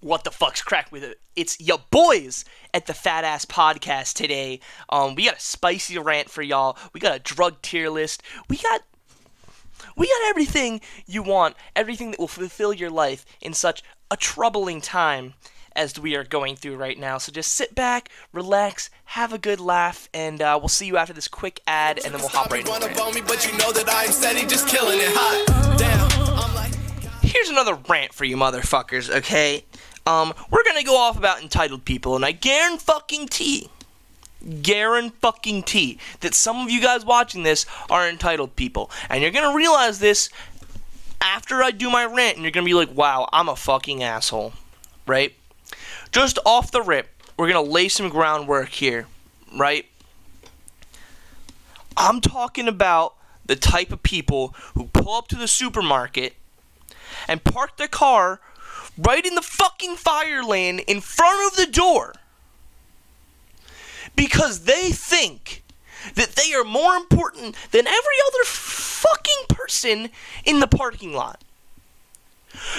What the fuck's crack with it? It's your boys at the FATASS podcast today. We got a spicy rant for y'all. We got a drug tier list. We got everything you want, everything that will fulfill your life in such a troubling time as we are going through right now. So just sit back, relax, have a good laugh, and we'll see you after this quick ad, and then we'll hop right into it. Here's another rant for you motherfuckers, okay? We're gonna go off about entitled people, and I guarantee that some of you guys watching this are entitled people, and you're gonna realize this after I do my rant, and you're gonna be like, wow, I'm a fucking asshole, right? Just off the rip, we're gonna lay some groundwork here, right? I'm talking about the type of people who pull up to the supermarket and park their car right in the fucking fire lane in front of the door because they think that they are more important than every other fucking person in the parking lot.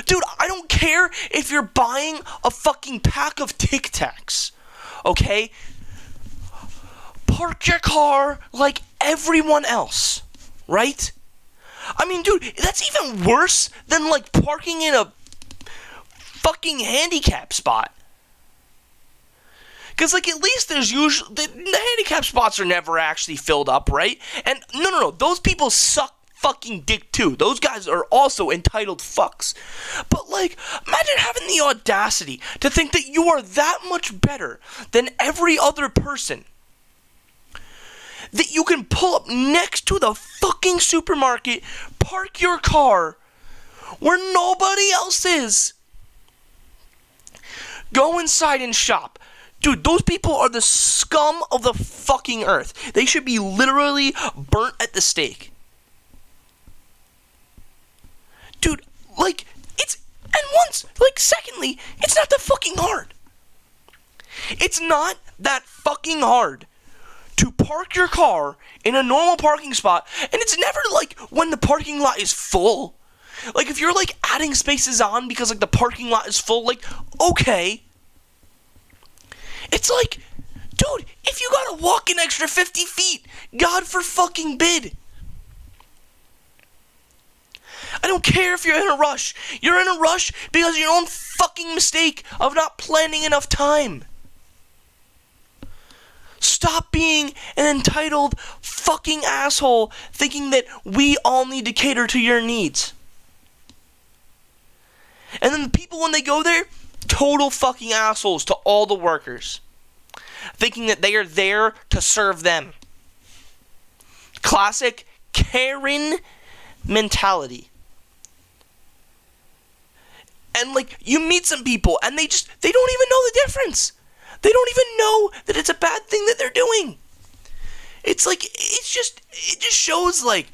Dude, I don't care if you're buying a fucking pack of Tic Tacs, okay? Park your car like everyone else, right? I mean, dude, that's even worse than, like, parking in a fucking handicap spot. Because, like, at least there's usually... The handicap spots are never actually filled up, right? And, no, those people suck fucking dick, too. Those guys are also entitled fucks. But, like, imagine having the audacity to think that you are that much better than every other person, that you can pull up next to the fucking supermarket, park your car where nobody else is, go inside and shop. Dude, those people are the scum of the fucking earth. They should be literally burnt at the stake. Dude, like, secondly, it's not that fucking hard. It's not that fucking hard to park your car in a normal parking spot, and it's never, like, when the parking lot is full. Like, if you're, like, adding spaces on because, like, the parking lot is full, like, okay. It's like, dude, if you gotta walk an extra 50 feet, God for fucking bid. I don't care if you're in a rush. You're in a rush because of your own fucking mistake of not planning enough time. Stop being an entitled fucking asshole thinking that we all need to cater to your needs. And then the people, when they go there, total fucking assholes to all the workers, thinking that they are there to serve them. Classic Karen mentality. And, like, you meet some people and they don't even know the difference. They don't even know that it's a bad thing that they're doing. It just shows, like,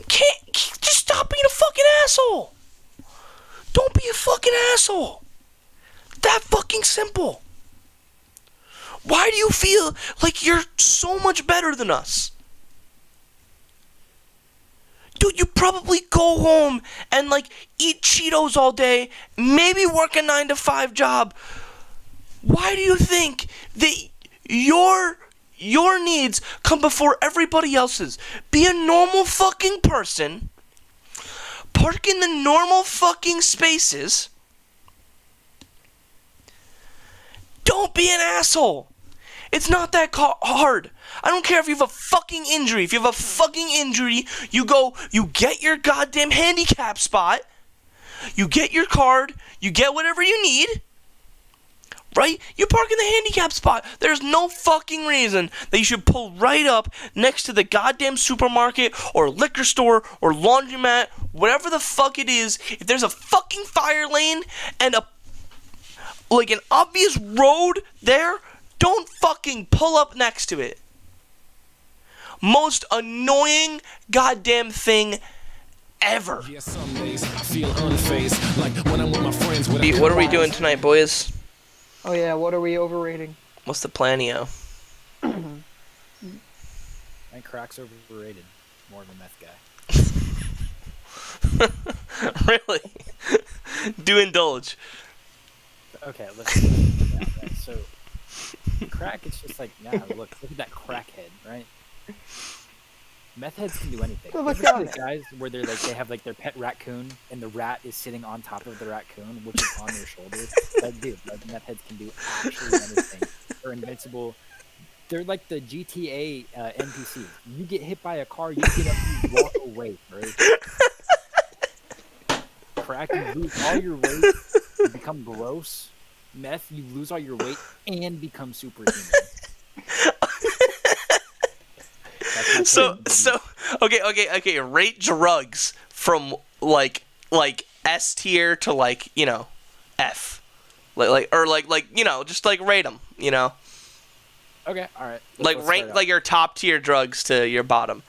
just stop being a fucking asshole. Don't be a fucking asshole. That fucking simple. Why do you feel like you're so much better than us? Dude, you probably go home and, like, eat Cheetos all day, maybe work a 9-to-5 job. Why do you think that your needs come before everybody else's? Be a normal fucking person. Park in the normal fucking spaces. Don't be an asshole. It's not that hard. I don't care if you have a fucking injury. If you have a fucking injury, you get your goddamn handicap spot, you get your card, you get whatever you need, right? You park in the handicap spot. There's no fucking reason that you should pull right up next to the goddamn supermarket or liquor store or laundromat, whatever the fuck it is. If there's a fucking fire lane and an obvious road there, don't fucking pull up next to it. Most annoying goddamn thing ever. What are we doing tonight, boys? Oh yeah, what are we overrating? What's the plan-io? I think crack's overrated. More of a meth guy. Really? Do indulge. Okay, let's yeah, right. So crack, it's just like, nah, look at that crackhead, right? Meth heads can do anything. Go You look ever down see the there. guys where they have like their pet raccoon and the rat is sitting on top of the raccoon, which is on their shoulder? Like, dude, like meth heads can do absolutely anything. They're invincible. They're like the GTA NPCs. You get hit by a car, you get up, you walk away, right? Crack, you lose all your weight, you become gross. Meth, you lose all your weight and become superhuman. So okay. Rate drugs from like S tier to like F, like just like rate them. Okay, all right. Like let's rank start like your top tier drugs to your bottom.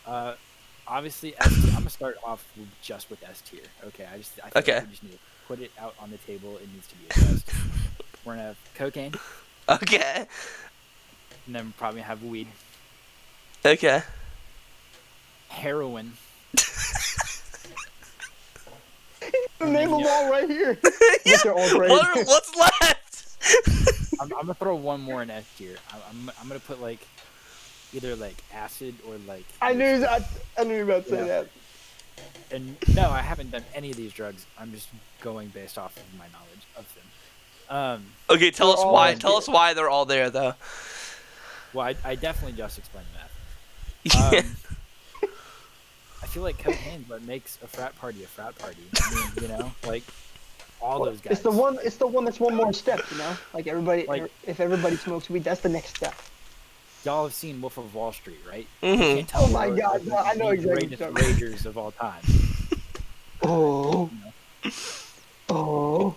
out. Obviously, S tier. I'm gonna start off just with S tier. Okay, I feel Okay. like we just need to put it out on the table. It needs to be addressed. We're gonna have cocaine, Okay. and then we're probably gonna have weed, Okay. heroin. Name them all right here. Yeah. But they're all great. What's left? I'm gonna throw one more in S tier. I'm gonna put like either like acid or like. I knew you were about to say Yeah. that. And no, I haven't done any of these drugs. I'm just going based off of my knowledge of them. Okay, tell us They're all why. S Tell tier. us why they're all there though. Well, I definitely just explained that. Yeah. I feel like cocaine's what makes a frat party a frat party. I mean, like all those guys. It's the one that's one more step, Like everybody, Like- if everybody smokes weed, that's the next step. Y'all have seen Wolf of Wall Street, right? Mhm. You can't tell Oh me my those God, are no, I know the exactly greatest what you're ragers of all time. Oh. Oh.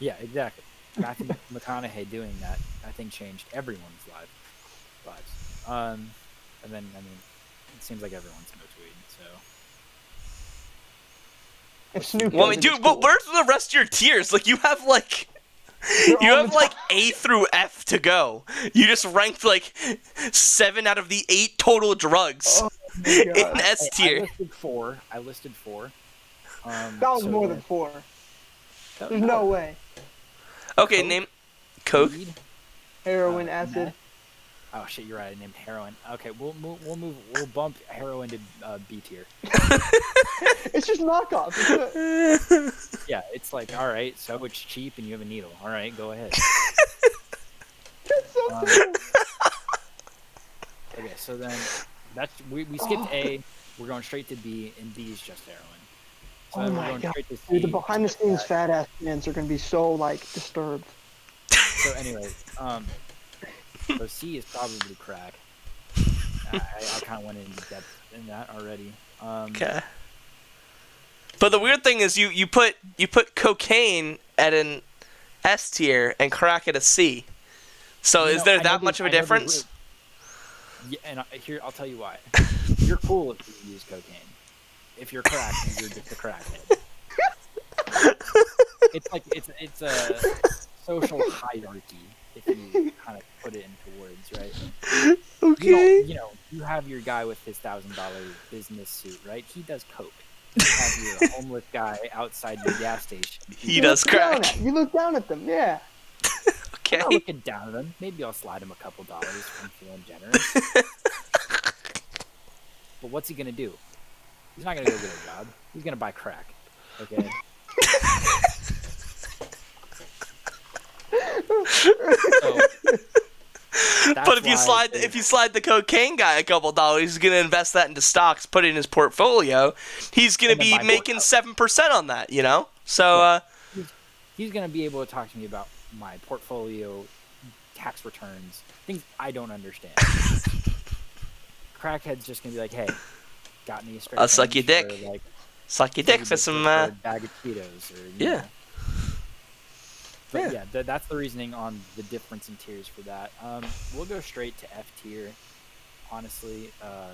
Yeah, exactly. Matthew McConaughey doing that, I think, changed everyone's lives. And then, I mean, it seems like everyone smokes weed, so. If Snoop Well, I does mean, it, dude, it's but cool. where's the rest of your tiers? Like, you have like. They're You all have the like top. A through F to go. You just ranked like 7 out of the 8 total drugs Oh my in God. S I tier. listed four. That was so more then- than 4. no, There's no way. Okay, Coke, name Coke. weed, Heroin, uh, acid. meth. Oh shit, you're right. I named heroin. Okay, we'll bump heroin to B tier. It's just knockoff. It's a- Yeah, it's like, all right, so it's cheap and you have a needle. All right, go ahead. it's so Um, simple. Okay, so then we skipped A. We're going straight to B, and B is just heroin. So Oh then we're my going God. straight to C. Dude, the behind the scenes fat ass fans are gonna be so like disturbed. So anyway, so C is probably crack. I kind of went into depth in that already. Okay. But the weird thing is you put cocaine at an S tier and crack at a C. So You is know, there I know that the- much of I a know the difference? Yeah, and here I'll tell you why. You're cool if you use cocaine. If you're crack, you're just a crackhead. It's a social hierarchy if you kind of put it into words, right? Okay. You have your guy with his $1,000 business suit, right? He does coke. You have your homeless guy outside your gas station. He does crack. You look down at them, yeah. I'm not Okay. looking down at him. Maybe I'll slide him a couple dollars if I'm feeling generous. But what's he gonna do? He's not gonna go get a job. He's gonna buy crack. Okay. So, But if you slide the cocaine guy a couple dollars, he's gonna invest that into stocks, put it in his portfolio. He's gonna And then be buy more making coke. 7% on that, So he's gonna be able to talk to me about my portfolio, tax returns, things I don't understand. Crackhead's just gonna be like, hey, got me a straight I'll suck your change dick. for, like, suck your dick for some. a bag of Cheetos or Yeah. know. But yeah, that's the reasoning on the difference in tiers for that. We'll go straight to F tier. Honestly, I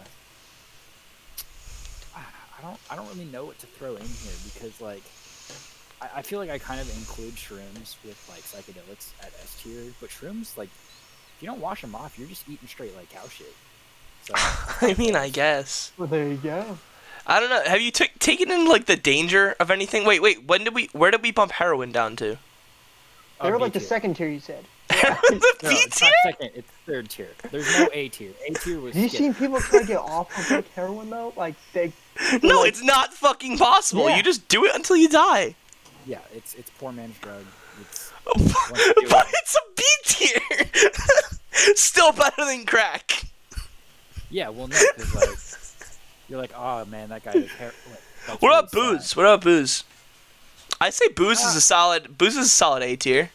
don't really know what to throw in here because like I feel like I kind of include shrooms with like psychedelics at S tier, but shrooms like if you don't wash them off, you're just eating straight like cow shit. So I mean, I guess. Well, there you go. I don't know. Have you taken in like the danger of anything? Wait. Where did we bump heroin down to? They were B like the tier. second tier you said. The No, B it's tier? not second. It's third tier. There's no A tier. A tier was. Have you skip. seen people try to get off of like heroin though? Like they. No, like- it's not fucking possible. Yeah. You just do it until you die. Yeah, it's poor man's drug. It's But it's a B tier. Still better than crack. yeah. Well, no, because like you're like, oh man, that guy is What about booze? What about booze? I say booze is a solid A tier.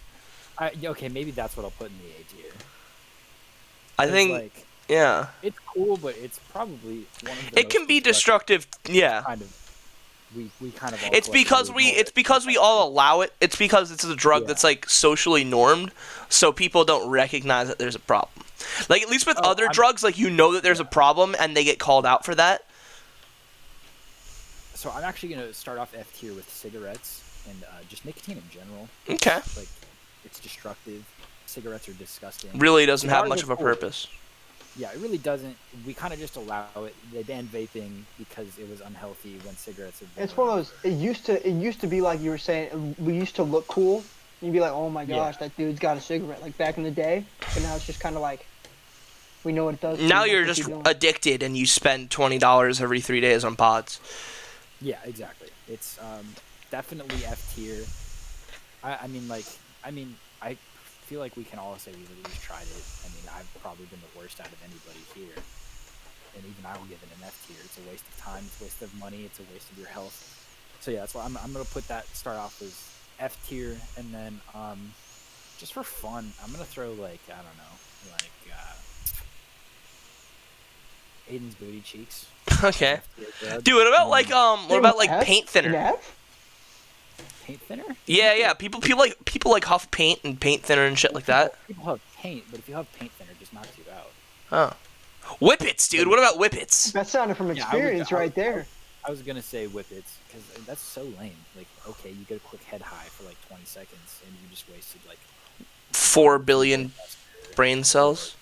Okay, maybe that's what I'll put in the A tier. I 'Cause, think like, yeah. it's cool, but it's probably one of the It can be destructive. Yeah. Kind of. We kind of. All It's because we all allow it. It's because it's a drug that's like socially normed, so people don't recognize that there's a problem. Like at least with other drugs, like you know that there's a problem and they get called out for that. So I'm actually gonna start off F tier with cigarettes and just nicotine in general. Okay. Like, it's destructive. Cigarettes are disgusting. Really doesn't have Cigars much are of a cool. purpose. Yeah, it really doesn't. We kind of just allow it. They banned vaping because it was unhealthy when cigarettes have been It's one of around. those. It used to be like you were saying. We used to look cool. You'd be like, oh my gosh, that dude's got a cigarette. Like back in the day. But now it's just kind of like. We know what it does. Now we you're know what just doing. addicted and you spend $20 every 3 days on pods. Yeah, exactly. It's definitely F tier. I feel like we can all say we've at least tried it. I mean, I've probably been the worst out of anybody here, and even I will give it an F tier. It's a waste of time. It's a waste of money. It's a waste of your health. So yeah, that's why I'm gonna put that start off as F tier, and then just for fun, I'm gonna throw like I don't know, like Aiden's booty cheeks. Okay. F tier drug. Dude, what about like Dude, F? paint thinner? An F? Paint thinner? Yeah. People like huff paint and paint thinner and shit like that. People have paint, but if you have paint thinner, it just knocks you out. Oh. Whippets, dude. What about whippets? That sounded from Yeah, I would- experience right there. I was gonna say whippets because that's so lame. Like, okay, you get a quick head high for like 20 seconds, and you just wasted like 4 billion brain cells.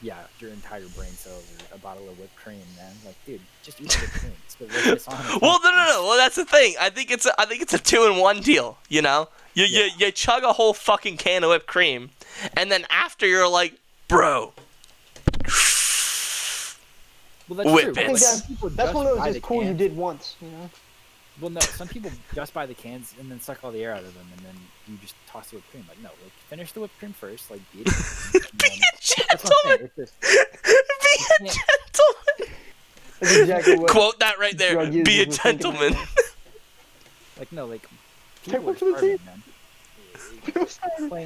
Yeah, your entire brain cells or a bottle of whipped cream, man. Like, dude, just eat the whipped cream. It's the whipped on it. Well, no. Well, that's the thing. I think it's a 2-in-1 deal. You know, you chug a whole fucking can of whipped cream, and then after you're like, bro. Well, that's Whippets. true. I think Some people that's just one of those buy just the cool you cans. did once, you know? Well, no, some people just buy the cans and then suck all the air out of them, and then you just toss the whipped cream. Like, no, like finish the whipped cream first, like beat it. Be a That's what I'm saying. gentleman. It's just, Be a gentleman. That's exactly what. Quote that right there. drug Be a users were thinking right gentleman. like, no, like Take people are one for the starving, team. man.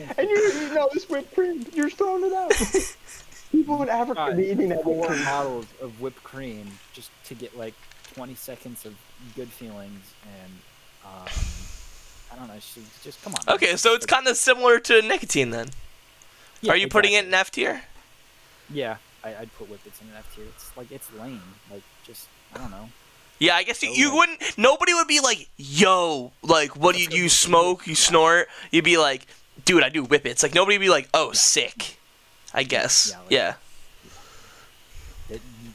now. And you're eating all this whipped cream. You're just throwing it out. People in Africa God, be eating that 4 one. bottles of whipped cream just to get like 20 seconds of good feelings, and I don't know. It's just come on. Okay, so it's kind of similar to nicotine then. Yeah, Are you putting it exactly. in F tier? Yeah, I'd put whippets in an F tier. It's like it's lame. Like just I don't know. Yeah, I guess So, you like- wouldn't. Nobody would be like, "Yo, like, what do you smoke? You snort?" You'd be like, "Dude, I do whippets." Like nobody would be like, "Oh, sick." I guess. Yeah, like- Yeah.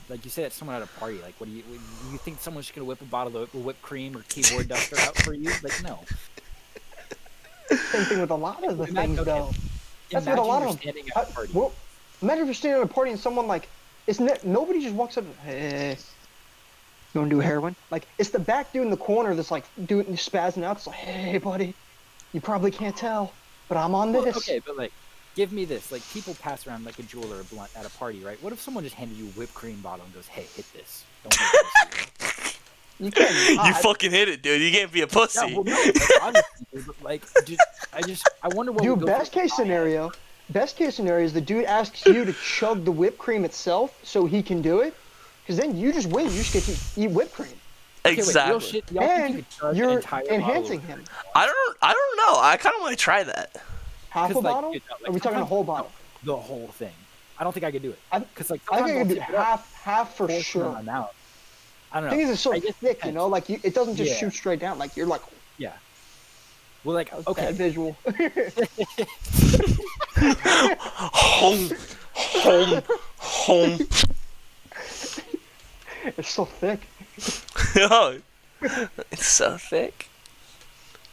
Like you say that to someone at a party. Like, what do you think someone's just gonna whip a bottle of whipped cream or keyboard duster out for you? Like, no. Same thing with a lot of the Imagine- things, okay. though. That's what a Imagine lot you're of them. standing at a party. Well, imagine if you're standing at a party and someone like, nobody just walks up and, hey, you want to do heroin? Like, it's the back dude in the corner that's like doing spazzing out. It's like, hey, buddy, you probably can't tell, but I'm on Well, this. okay, but like, give me this. Like, people pass around like a jewel or a blunt at a party, right? What if someone just handed you a whipped cream bottle and goes, "Hey, hit this. Don't hit this." You can't. You fucking hit it, dude. You can't be a pussy. Yeah, well, no, like, honestly, dude, but like, I wonder what. Dude, would go best through case my head. scenario is the dude asks you to chug the whipped cream itself so he can do it, because then you just win. You just get to eat whipped cream, Okay, wait, real Exactly. shit, y'all think you and could chug an you're entire bottle enhancing of- him. I don't know. I kind of want to try that. Half a 'Cause, like, bottle? dude, like, Are we talking a sometimes- whole bottle? The whole thing. I don't think I could do it. I Because like think I sometimes could do I'll take it up, half for force it in sure. my mouth. I don't The know. thing is, it's so I guess it thick, you depends. know, like it doesn't just Yeah. shoot straight down. Like you're like, Yeah. Well, like bad okay. visual. Home. Home. It's so thick. Oh, it's so thick.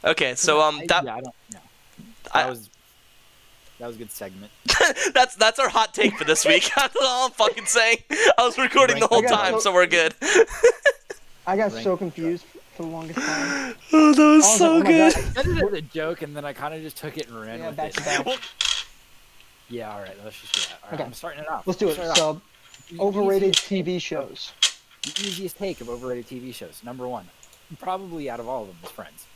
Okay, so I don't. Yeah. I- That was a good segment. that's our hot take for this week. That's all I'm fucking saying. I was recording the whole I got time, so- so we're good. I got Rank so and confused for the longest time. Oh, that was I was so like, oh my good. God. I said it as a joke, and then I kind of just took it and ran Yeah, with back it. to back. Well, Yeah, all right, let's just do that. All right, Okay. I'm starting it off. Let's do it. Start off. So, The overrated easiest TV take shows. The easiest take of overrated TV shows. Number one, probably out of all of them, is Friends.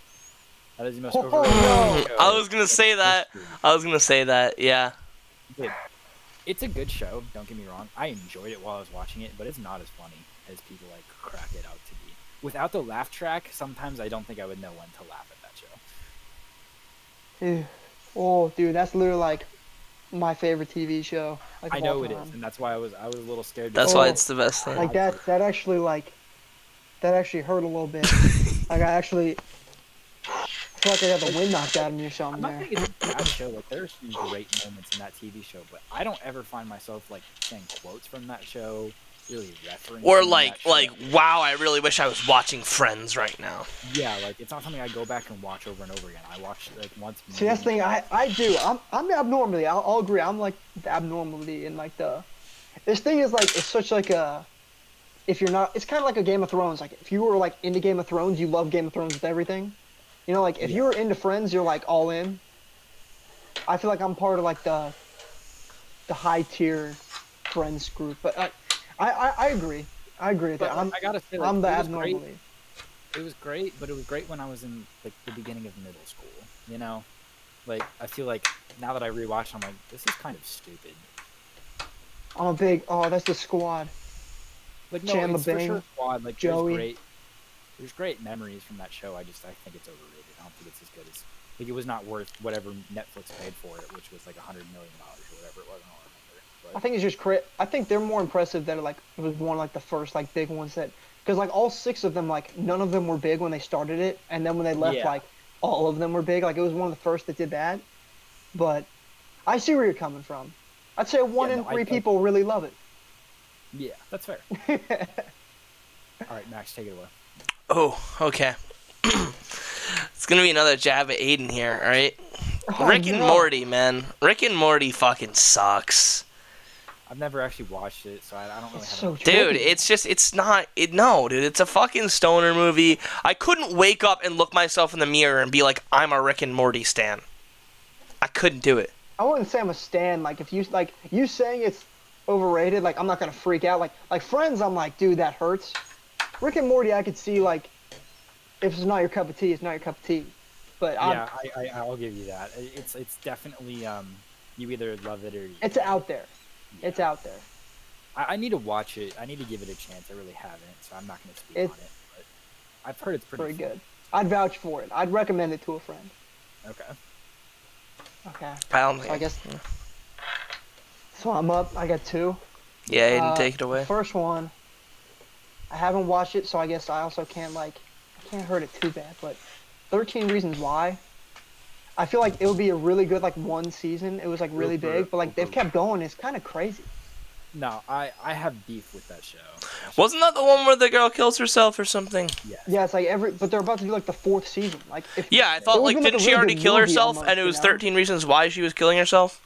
That is the most Oh, overrated no. show. I was gonna say that. I was gonna say that. Yeah. Dude, it's a good show. Don't get me wrong. I enjoyed it while I was watching it, but it's not as funny as people like crack it out to be. Without the laugh track, sometimes I don't think I would know when to laugh at that show. Ew. Oh, dude, that's literally like my favorite TV show. Like, I of all know it time. is, and that's why I was a little scared. That's Oh. why it's the best thing. Like that actually hurt a little bit. Like I actually feel like I got the wind knocked out of me or something I'm not there. saying it's a bad show. Like there's some great moments in that TV show, but I don't ever find myself like saying quotes from that show, really referencing. Or that like, show. wow, I really wish I was watching Friends right now. Yeah, like it's not something I go back and watch over and over again. I watch like once. See, that's the thing I do. I'm abnormally. I'll agree. I'm like the abnormality in like the. This thing is like it's such like a. If you're not, it's kind of like a Game of Thrones. Like if you were like into Game of Thrones, you love Game of Thrones with everything. You know, like if you were into Friends, you're like all in. I feel like I'm part of like the high tier Friends group, but I agree. I agree with But that. I gotta say, like, I'm the it was great. abnormality. It was great, but it was great when I was in like the beginning of middle school. You know, like I feel like now that I rewatch, I'm like, this is kind of stupid. I'm a big. Oh, that's the Squad. Like no, Chandler it's for Bing, sure Squad. Like Joey. there's great memories from that show. I think it's overrated. I don't think it's as good as like it was not worth whatever Netflix paid for it, which was like $100 million or whatever it was. I don't remember. I think it's just I think they're more impressive that like it was one of like the first like big ones that because like all 6 of them like none of them were big when they started it and then when they left Yeah. like all of them were big like it was one of the first that did that. But I see where you're coming from. I'd say 1 in 3 people really love it. Yeah, that's fair. All right, Max, take it away. Oh, okay. It's gonna be another jab at Aiden here, alright? Oh, Rick and no. Morty, man. Rick and Morty fucking sucks. I've never actually watched it, so I don't really It's have. so a- Dude, tricky. it's not, no, dude, it's a fucking stoner movie. I couldn't wake up and look myself in the mirror and be like, I'm a Rick and Morty stan. I couldn't do it. I wouldn't say I'm a stan. Like if you like you saying it's overrated, like I'm not gonna freak out. Like Friends, I'm like, dude, that hurts. Rick and Morty, I could see like if it's not your cup of tea, it's not your cup of tea. But Yeah, I'll give you that. It's definitely you either love it or it's out there. Yeah. It's out there. I need to watch it. I need to give it a chance. I really haven't, so I'm not going to speak It's on it. But I've heard it's pretty Very fun. good. I'd vouch for it. I'd recommend it to a friend. Okay. Okay. I don't So think. I guess. So I'm up. I got 2. Yeah, Aiden, take it away. First one. I haven't watched it, so I guess I also can't I can't hurt it too bad. But 13 Reasons Why. I feel like it would be a really good like one season. It was like really big, but like they've kept going. It's kind of crazy. No, I have beef with that show. Wasn't that the one where the girl kills herself or something? Yes. Yeah, it's like but they're about to do like the 4th season. Like if Yeah, I It thought, would've like, been, like, didn't a she really already good kill movie herself? almost, And it was you know? 13 reasons why she was killing herself?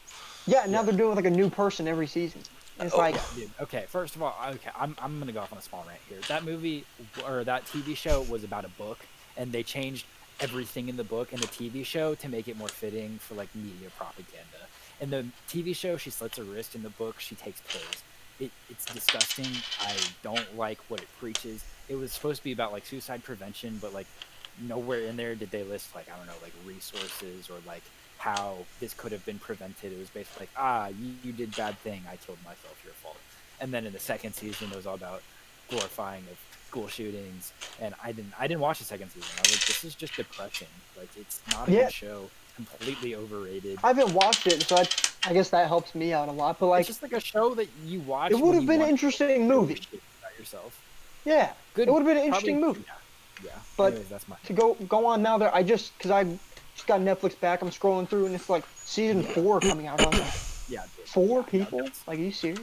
Yeah, now they're doing like a new person every season. And it's like Dude, okay, first of all, I'm gonna go off on a small rant here. That movie or that TV show was about a book, and they changed everything in the book and the TV show to make it more fitting for like media propaganda. In the TV show, she slits her wrist. In the book, she takes pills. It's disgusting. I don't like what it preaches. It was supposed to be about like suicide prevention, but like nowhere in there did they list like I don't know like resources or like how this could have been prevented. It was basically like you did bad thing. I killed myself. Your fault. And then in the second season, it was all about glorifying of school shootings. And I didn't watch the second season. I was like, this is just depressing. Like it's not a Yeah. good show. Completely overrated. I haven't watched it, so I guess that helps me out a lot. But like It's just like a show that you watch. it would have been an interesting movie. About yourself. Yeah, Good. it would have been an Probably- interesting movie. Yeah. But- Anyways, that's my. To go on now there, I just got Netflix back. I'm scrolling through and it's like season 4 coming out. I was like, Yeah. Dude. 4 Yeah, people? that's- Like, are you serious?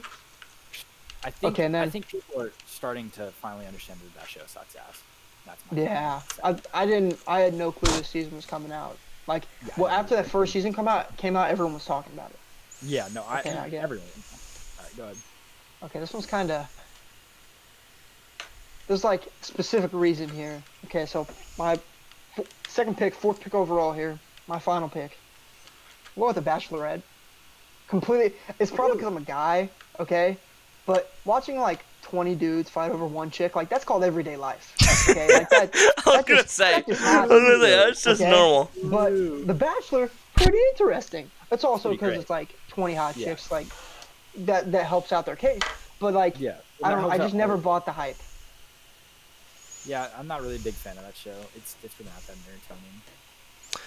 I think Okay, and then- I think people are starting to finally understand that show sucks ass. That's my Yeah, opinion. I had no clue this season was coming out. Like, Yeah, well, I after know. that first season came out, everyone was talking about it. Yeah, no, Okay, I get it. everyone. All right, go ahead. Okay, this one's kind of. There's like specific reason here. Okay, so my second pick, fourth pick overall here, my final pick. We'll go with The Bachelorette. Completely. It's probably because I'm a guy. Okay, but watching like 20 dudes fight over one chick, like that's called everyday life. Okay, like that. I was gonna say, that's just okay? normal. But The Bachelor, pretty interesting. It's also Pretty because great. it's like 20 hot Yeah. chicks, like that helps out their case. But like, Yeah, I don't know. that I helps just out never all- bought the hype. Yeah, I'm not really a big fan of that show. It's really not that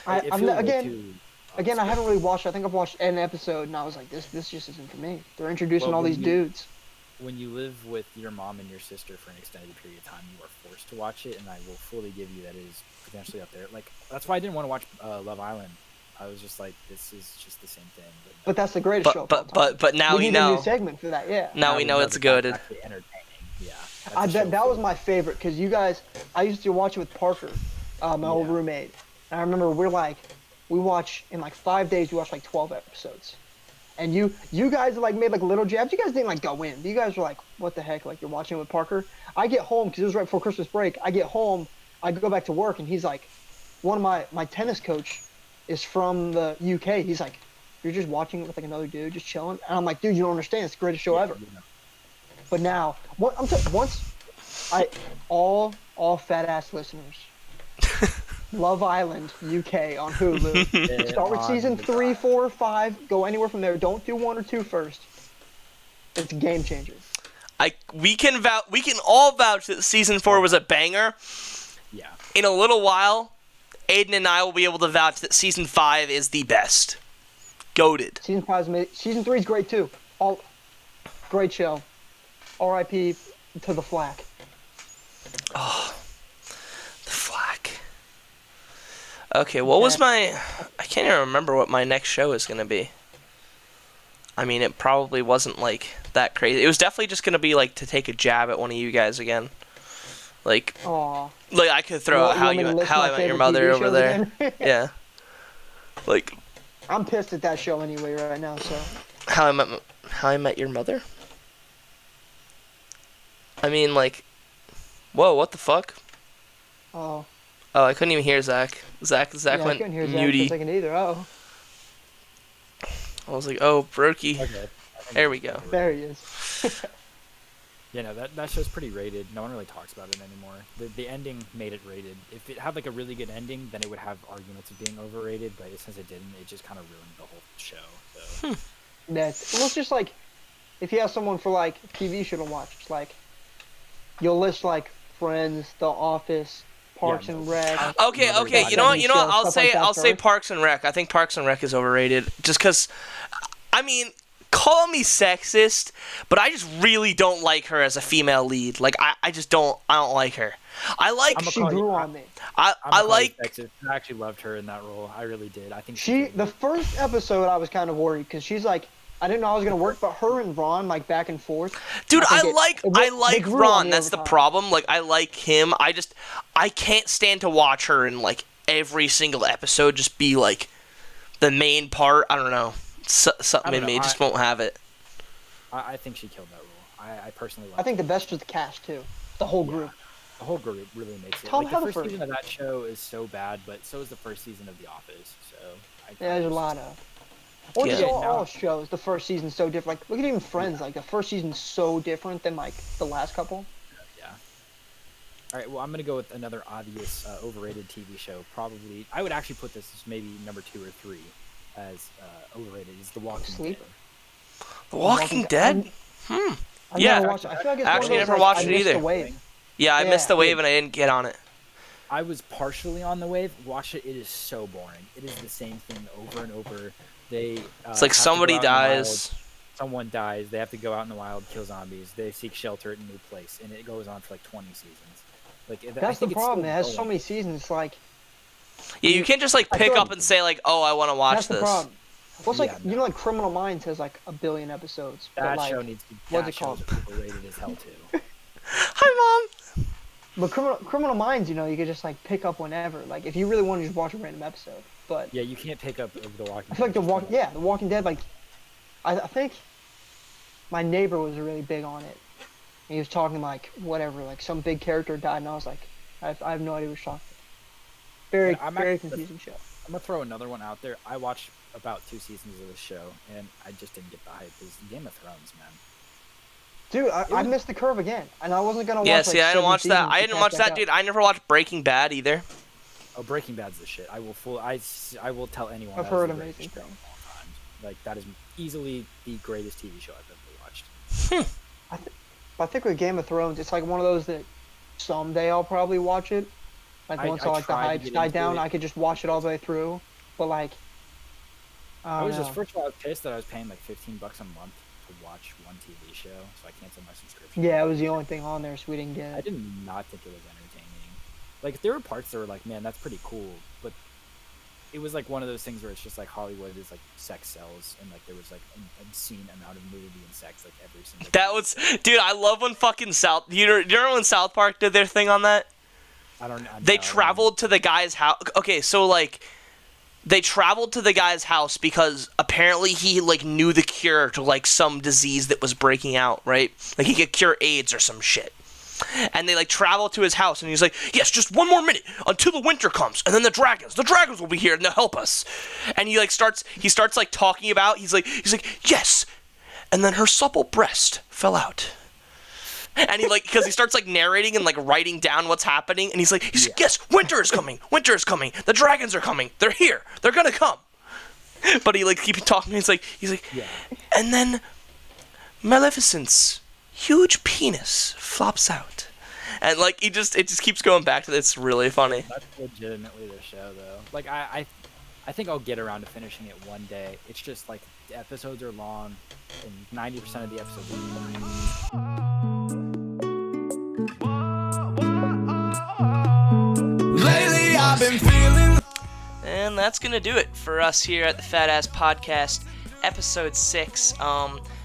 entertaining. It I'm feels way again, too, again, I haven't scripted. really watched. I think I've watched an episode, and I was like, this just isn't for me. They're introducing Well, all when these you- dudes. When you live with your mom and your sister for an extended period of time, you are forced to watch it, and I will fully give you that it is potentially up there. Like that's why I didn't want to watch Love Island. I was just like, this is just the same thing. But that's the greatest show. of all time. But now we we need a new know. segment for that. Yeah. Now we know it's that good. that's actually entertaining. Yeah. that's I a show that was for- my favorite because you guys. I used to watch it with Parker, my old Yeah. roommate. And I remember we watch in like 5 days. We watched like 12 episodes. And you guys like made like little jabs. You guys didn't like go in. You guys were like, what the heck? Like you're watching it with Parker. I get home because it was right before Christmas break. I get home, I go back to work, and he's like, one of my tennis coach is from the UK. He's like, you're just watching it with like another dude, just chilling. And I'm like, dude, you don't understand. It's the greatest show ever. you know. But now, all fat ass listeners, Love Island UK on Hulu. Start with On season the 3, God. 4, 5. Go anywhere from there. Don't do 1 or 2 first. It's a game changer. We can all vouch that season 4 was a banger. Yeah. In a little while, Aiden and I will be able to vouch that season 5 is the best. Goated. Season 3 is great too. All great show. R.I.P. to the Flack. The flack. Okay, what was my... I can't even remember what my next show is going to be. I mean, it probably wasn't, like, that crazy. It was definitely just going to be, like, to take a jab at one of you guys again. Like, Aw. I could throw out How I Met Your Mother over there. Yeah. Like, I'm pissed at that show anyway right now, so. How I Met Your Mother? I mean, like... Whoa, what the fuck? Oh. Oh, I couldn't even hear Zach. Zach Yeah, I went couldn't hear Zach for a muty. second either. Oh. I was like, oh, brokey. Okay. There we go. There he is. Yeah, no, that show's pretty rated. No one really talks about it anymore. The ending made it rated. If it had like a really good ending, then it would have arguments of being overrated. But since it didn't, it just kind of ruined the whole show. So. Well, it's just like, if you have someone for like TV show to watch, it's like, you'll list like Friends, The Office, Parks Yeah, and no. Rec. Okay, you know what? I'll Stuff say like that I'll say first. Parks and Rec. I think Parks and Rec is overrated. Just because, I mean, call me sexist, but I just really don't like her as a female lead. Like, I just don't. I don't like her. I like. She grew on me. I like. I actually loved her in that role. I really did. I think The first episode I was kind of worried because she's like, I didn't know I was gonna work, but her and Ron like back and forth. Dude, I I think like they grew on Ron. me That's over the time. problem. Like, I like him. I can't stand to watch her in like every single episode. Just be like the main part. I don't know. Something in me just won't have it. I think she killed that role. I personally like I think the best was the cast too, the whole group. the whole group really makes it. Tom Like, the first Haverford. season of that show is so bad, but so is the first season of The Office. So Yeah, there's a lot of. Or just Yeah. all shows. The first season's so different. Like, look at even Friends. Like, the first season's so different than like the last couple. Yeah. All right. Well, I'm gonna go with another obvious overrated TV show. Probably, I would actually put this as maybe number 2 or 3 as overrated. Is The Walking Sleep? Dead. The Walking Dead. I've Yeah. never watched it. I feel like it's Actually, one of those, never like, watched I it missed either. the wave. Yeah, I missed the Yeah. wave and I didn't get on it. I was partially on the wave. Watch it. It is so boring. It is the same thing over and over. They. It's like somebody dies. Someone dies. They have to go out in the wild, kill zombies. They seek shelter at a new place, and it goes on for like 20 seasons. Like I That's the think it's problem. It still has so going. many seasons. Like, Yeah, you can't just like I pick feel up like- and say like, oh, I want to watch that's this. the problem. Well, it's like, Yeah, you know, like Criminal Minds has like 1 billion episodes. But That like, show needs to be. what's That it called? show's overrated as hell too. Hi, Mom. But Criminal Minds, you know, you could just like pick up whenever. Like, if you really want to just watch a random episode. But Yeah, you can't pick up The Walking. I feel like Dead. The Walking Dead. Like, I think my neighbor was really big on it. He was talking like whatever, like some big character died, and I was like, I have no idea what you're talking about. Very Yeah, very confusing show. I'm gonna throw another one out there. I watched about 2 seasons of this show, and I just didn't get the hype. It's Game of Thrones, man. Dude, I missed the curve again, and I wasn't gonna watch. Yeah, like, see, I didn't 7 watch that. seasons I to didn't catch watch back that, up. dude. I never watched Breaking Bad either. Oh, Breaking Bad's the shit. I will tell anyone. I've that is heard the amazing greatest show things. of all time. Like, that is easily the greatest TV show I've ever watched. I think with Game of Thrones, it's like one of those that someday I'll probably watch it. Like once I all like the tried to hype's get died into down, it. I could just watch it all the way through. But like, I was just know. first of all, I was pissed that I was paying like $15 a month to watch one TV show, so I canceled my subscription. Yeah, it was the only thing on there, so we didn't get I it. did not think it was entertaining. Like, there were parts that were like, man, that's pretty cool, but it was like one of those things where it's just like Hollywood is like sex sells, and like there was like an obscene amount of nudity and sex like every single. That was, dude. I love when fucking you know when South Park did their thing on that. They traveled to the guy's house. Okay, so like, they traveled to the guy's house because apparently he like knew the cure to like some disease that was breaking out, right? Like he could cure AIDS or some shit. And they like travel to his house, and he's like, "Yes, just one more minute until the winter comes, and then the dragons will be here and they'll help us." And he starts like talking about. He's like, "Yes," and then her supple breast fell out. And he like, because he starts like narrating and like writing down what's happening, and he's like, "Yes, winter is coming, the dragons are coming, they're here, they're gonna come." But he like keeps talking. He's like, Yeah. and then Maleficent's huge penis flops out, and like it just keeps going back to this. It's really funny. That's legitimately the show, though. Like I think I'll get around to finishing it one day. It's just like the episodes are long, and 90% of the episodes are boring. Lately I've been feeling. And that's gonna do it for us here at the FATASS Podcast, episode 6.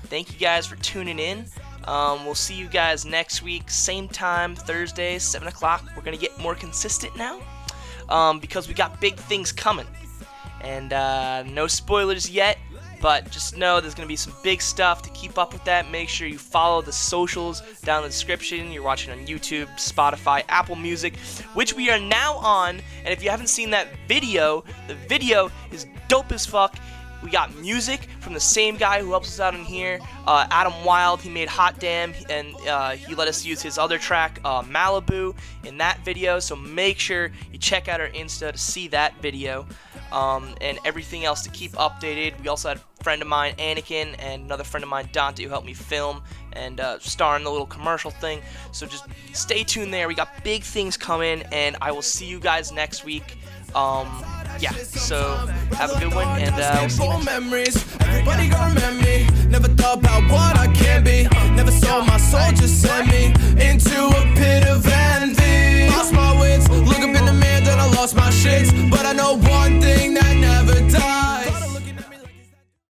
Thank you guys for tuning in. We'll see you guys next week, same time, Thursday, 7 o'clock. We're going to get more consistent now because we got big things coming. And no spoilers yet, but just know there's going to be some big stuff. To keep up with that, make sure you follow the socials down in the description. You're watching on YouTube, Spotify, Apple Music, which we are now on. And if you haven't seen that video, the video is dope as fuck. We got music from the same guy who helps us out in here, Adam Wild. He made Hot Damn, and he let us use his other track, Malibu, in that video. So make sure you check out our Insta to see that video, and everything else to keep updated. We also had a friend of mine, Anakin, and another friend of mine, Dante, who helped me film and star in the little commercial thing. So just stay tuned there. We got big things coming, and I will see you guys next week. Yeah, so have a good one, and we'll see you next time. Memories. Everybody gonna remember me. Never thought about what I can be. Never sold my soul, just sent me into a pit